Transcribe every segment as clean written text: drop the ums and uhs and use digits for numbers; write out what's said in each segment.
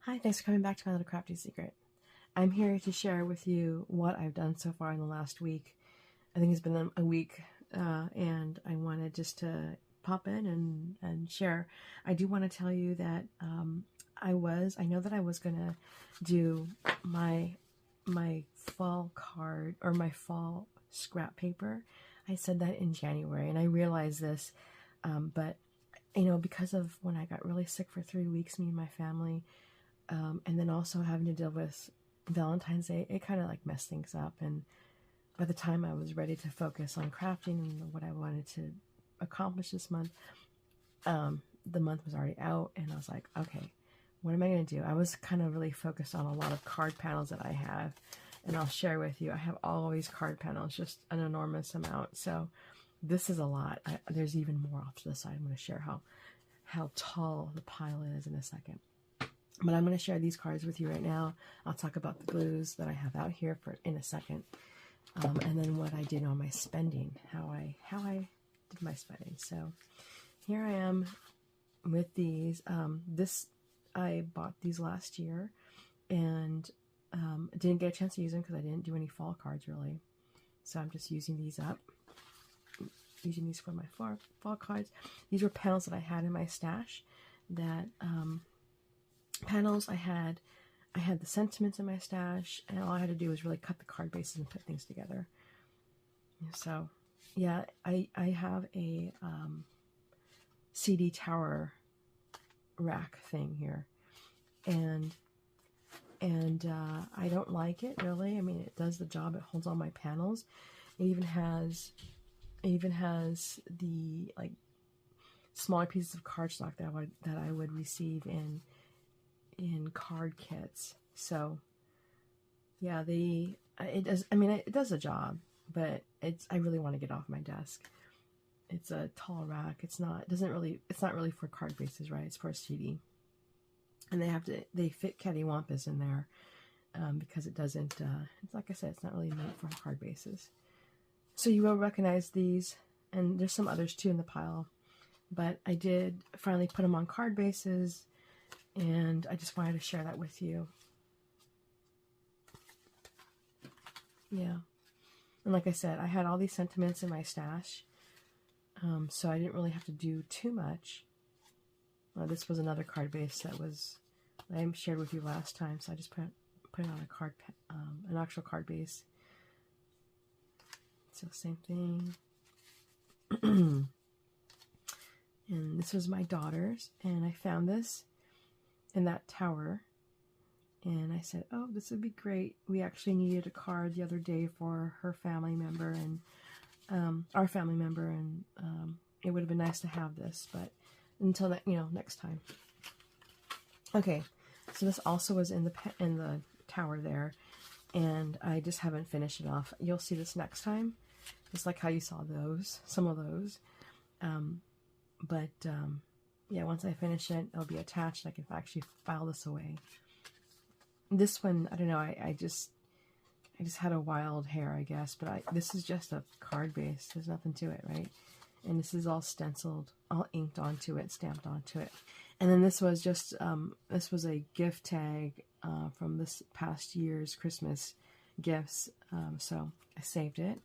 Hi, thanks for coming back to my little crafty secret. I'm here to share with you what I've done so far in the last week. I think it's been a week, and I wanted just to pop in and share. I do want to tell you that I know that I was gonna do my fall card or my fall scrap paper. I said that in January, and I realized this, but because of when I got really sick for 3 weeks, me and my family. And then also having to deal with Valentine's Day, it kind of like messed things up. And by the time I was ready to focus on crafting and what I wanted to accomplish this month, the month was already out, and I was like, okay, what am I going to do? I was kind of really focused on a lot of card panels that I have, and I'll share with you. I have all these card panels, just an enormous amount. So this is a lot. There's even more off to the side. I'm going to share how tall the pile is in a second. But I'm going to share these cards with you right now. I'll talk about the glues that I have out here in a second. And then what I did on my spending, how I did my spending. So here I am with these. I bought these last year, and didn't get a chance to use them because I didn't do any fall cards really. So I'm just using these up. Using these for my fall cards. These were panels that I had in my stash that... panels I had the sentiments in my stash, and all I had to do was really cut the card bases and put things together. So yeah, I have a CD tower rack thing here, and I don't like it really. I mean, it does the job. It holds all my panels. It even has the like smaller pieces of cardstock that I would receive in card kits. So yeah, it does a job, but I really want to get off my desk. It's a tall rack. It's not really for card bases, right? It's for a CD, and they fit cattywampus in there, because it doesn't, it's like I said, it's not really meant for card bases. So you will recognize these, and there's some others too in the pile, but I did finally put them on card bases, and I just wanted to share that with you. Yeah. And like I said, I had all these sentiments in my stash, so I didn't really have to do too much. This was another card base that I shared with you last time, so I just put it on an actual card base. So same thing. And this was my daughter's, and I found this in that tower, and I said, oh, this would be great. We actually needed a card the other day for her family member and our family member, and it would have been nice to have this, but until next time. Okay, so this also was in the tower there, and I just haven't finished it off. You'll see this next time, just like how you saw some of those. Yeah, once I finish it, it'll be attached. I can actually file this away. This one, I don't know, I just had a wild hair, I guess, but this is just a card base. There's nothing to it, right? And this is all stenciled, all inked onto it, stamped onto it. And then this was just, this was a gift tag from this past year's Christmas gifts. So I saved it.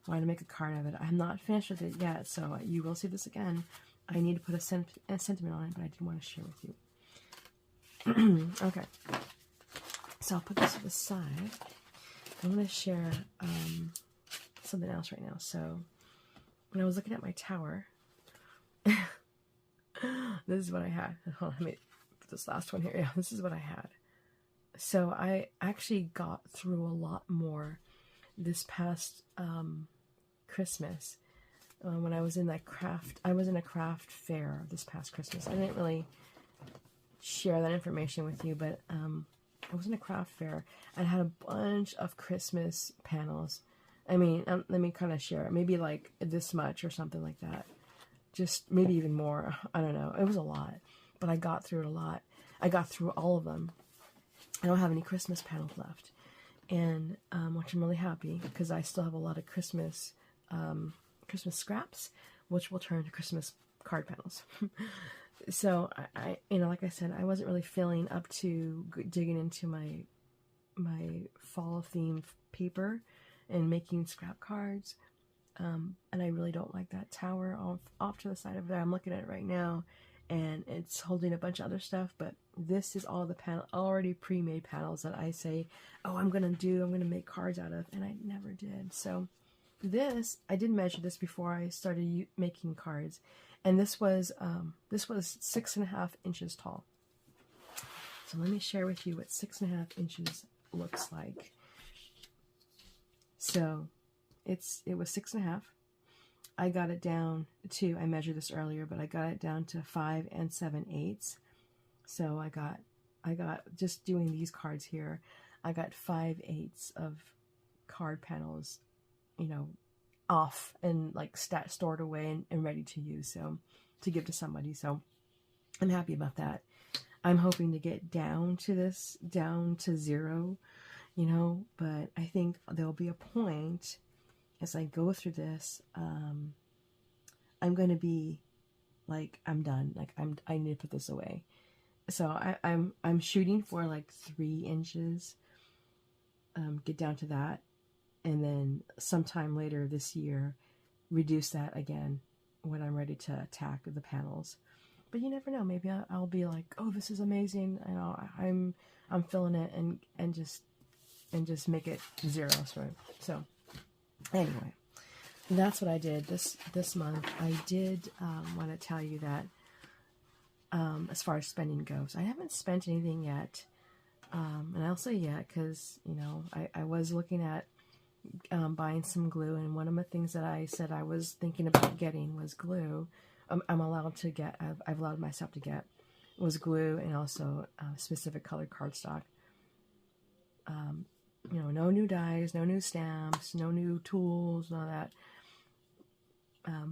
I wanted to make a card of it. I'm not finished with it yet, so you will see this again. I need to put a sentiment on it, but I didn't want to share with you. Okay. So I'll put this to the side. I'm going to share something else right now. So when I was looking at my tower, this is what I had. Hold on, let me put this last one here. Yeah, this is what I had. So I actually got through a lot more this past Christmas. When I was in a craft fair this past Christmas. I didn't really share that information with you, but I was in a craft fair and had a bunch of Christmas panels. I mean, let me kind of share it. Maybe like this much or something like that. Just maybe even more. I don't know. It was a lot, but I got through it a lot. I got through all of them. I don't have any Christmas panels left, and which I'm really happy, because I still have a lot of Christmas scraps, which will turn to Christmas card panels. So you know, like I said, I wasn't really feeling up to digging into my fall themed paper and making scrap cards. And I really don't like that tower off to the side of there. I'm looking at it right now, and it's holding a bunch of other stuff, but this is all the already pre-made panels that I say, oh, I'm gonna make cards out of, and I never did. So this, I did measure this before I started making cards, and this was 6.5 inches tall. So let me share with you what 6.5 inches looks like. So it was 6.5. I got it down to, I measured this earlier, but I got it down to 5 7/8. So I got just doing these cards here, I got 5/8 of card panels, you know, off and like stored away and ready to use, so to give to somebody. So I'm happy about that. I'm hoping to get down to 0, you know, but I think there'll be a point as I go through this, I'm going to be like, I'm done. Like I need to put this away. So I'm shooting for like 3 inches, get down to that. And then sometime later this year, reduce that again when I'm ready to attack the panels. But you never know. Maybe I'll be like, oh, this is amazing. And I'm feeling it and just make it 0. So anyway, that's what I did this month. I did want to tell you that as far as spending goes, I haven't spent anything yet. And I'll say yet because, you know, I was looking at buying some glue, and one of the things that I said I was thinking about getting was glue. I'm allowed to get, I've allowed myself to get, was glue and also specific colored cardstock. You know, no new dies, no new stamps, no new tools, none of that.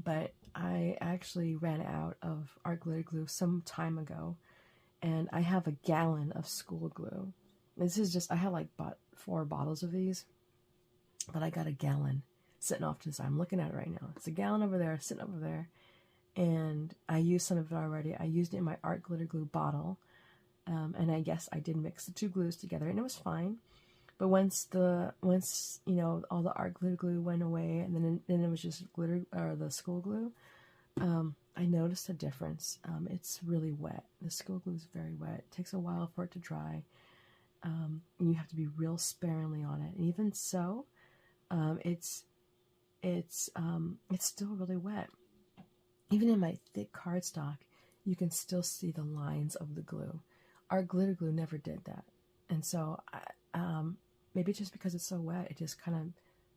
But I actually ran out of art glitter glue some time ago, and I have a gallon of school glue. This is just, I have like bought 4 bottles of these, but I got a gallon sitting off to the side. I'm looking at it right now. It's a gallon over there, sitting over there, and I used some of it already. I used it in my art glitter glue bottle, and I guess I did mix the 2 glues together, and it was fine. But once you know, all the art glitter glue went away, and then it was just glitter or the school glue, I noticed a difference. It's really wet. The school glue is very wet. It takes a while for it to dry. And you have to be real sparingly on it. And even so, it's still really wet. Even in my thick cardstock, you can still see the lines of the glue. Our glitter glue never did that. And so maybe just because it's so wet, it just kind of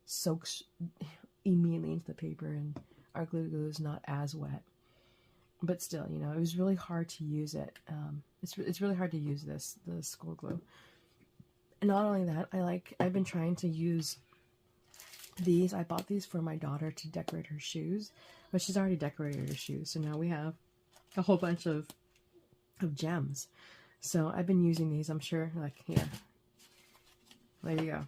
soaks immediately into the paper, and our glitter glue is not as wet. But still, you know, it was really hard to use it. It's really hard to use the school glue. And not only that, I've been trying to use these. I bought these for my daughter to decorate her shoes, but she's already decorated her shoes. So now we have a whole bunch of gems. So I've been using these. I'm sure, like, here. There you go.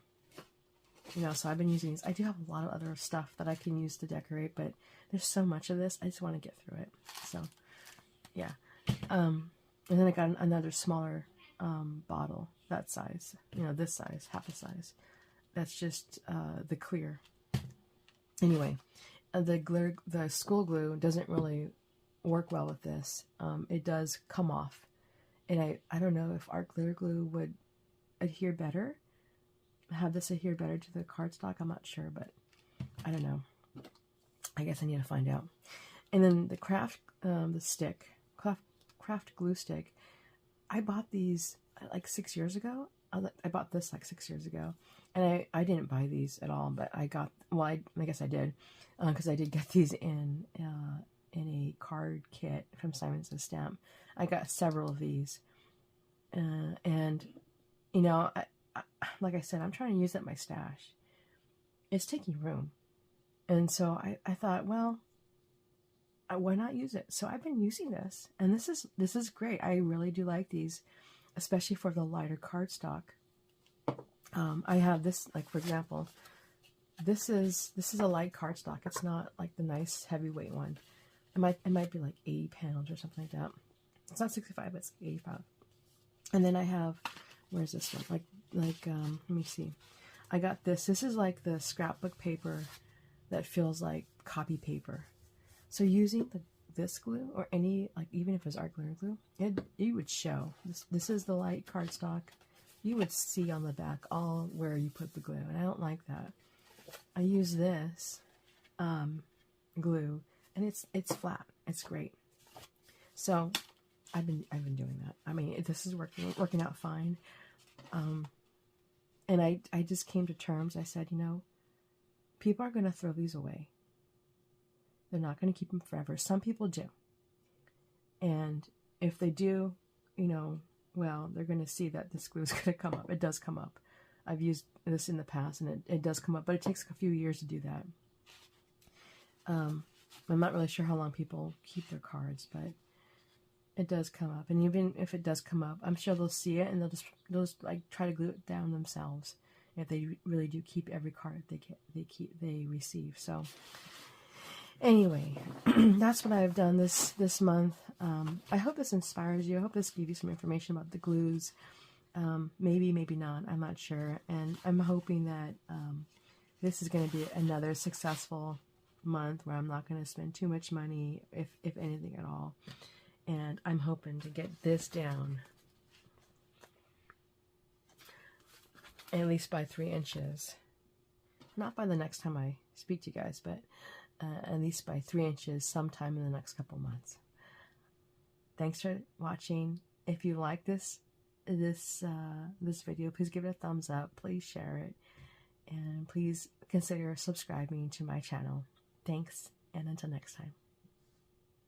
You know, so I've been using these. I do have a lot of other stuff that I can use to decorate, but there's so much of this. I just want to get through it. So, yeah. And then I got another smaller bottle, that size. You know, this size, half a size. That's just the clear. Anyway, the school glue doesn't really work well with this. It does come off. And I don't know if art glitter glue would adhere better. Have this adhere better to the cardstock. I'm not sure, but I don't know. I guess I need to find out. And then the craft glue stick. I bought these like 6 years ago. I bought this like 6 years ago, and I didn't buy these at all, but I got, well, I guess I did, because I did get these in a card kit from Simon Says Stamp. I got several of these, and you know, like I said, I'm trying to use up my stash. It's taking room, and so I thought, well, why not use it? So I've been using this, and this is great. I really do like these, especially for the lighter cardstock. I have this, like, for example, this is a light cardstock. It's not like the nice heavyweight one. It might be like 80 pounds or something like that. It's not 65, it's 85. And then I have, where's this one? Let me see. I got this. This is like the scrapbook paper that feels like copy paper. So using this glue, or any, like even if it's art glue, it would show. This is the light cardstock. You would see on the back all where you put the glue, and I don't like that. I use this glue, and it's flat. It's great. So I've been doing that. I mean, this is working out fine. And I just came to terms. I said, you know, people are going to throw these away. They're not going to keep them forever. Some people do. And if they do, you know, well, they're going to see that this glue is going to come up. It does come up. I've used this in the past, and it does come up, but it takes a few years to do that. I'm not really sure how long people keep their cards, but it does come up. And even if it does come up, I'm sure they'll see it, and they'll just like try to glue it down themselves if they really do keep every card they receive. So anyway, that's what I've done this month. I hope this inspires you. I hope this gives you some information about the glues. Maybe not. I'm not sure. And I'm hoping that this is going to be another successful month where I'm not going to spend too much money, if anything at all. And I'm hoping to get this down at least by 3 inches. Not by the next time I speak to you guys, but at least by 3 inches sometime in the next couple months. Thanks for watching. If you like this video, please give it a thumbs up. Please share it. And please consider subscribing to my channel. Thanks, and until next time.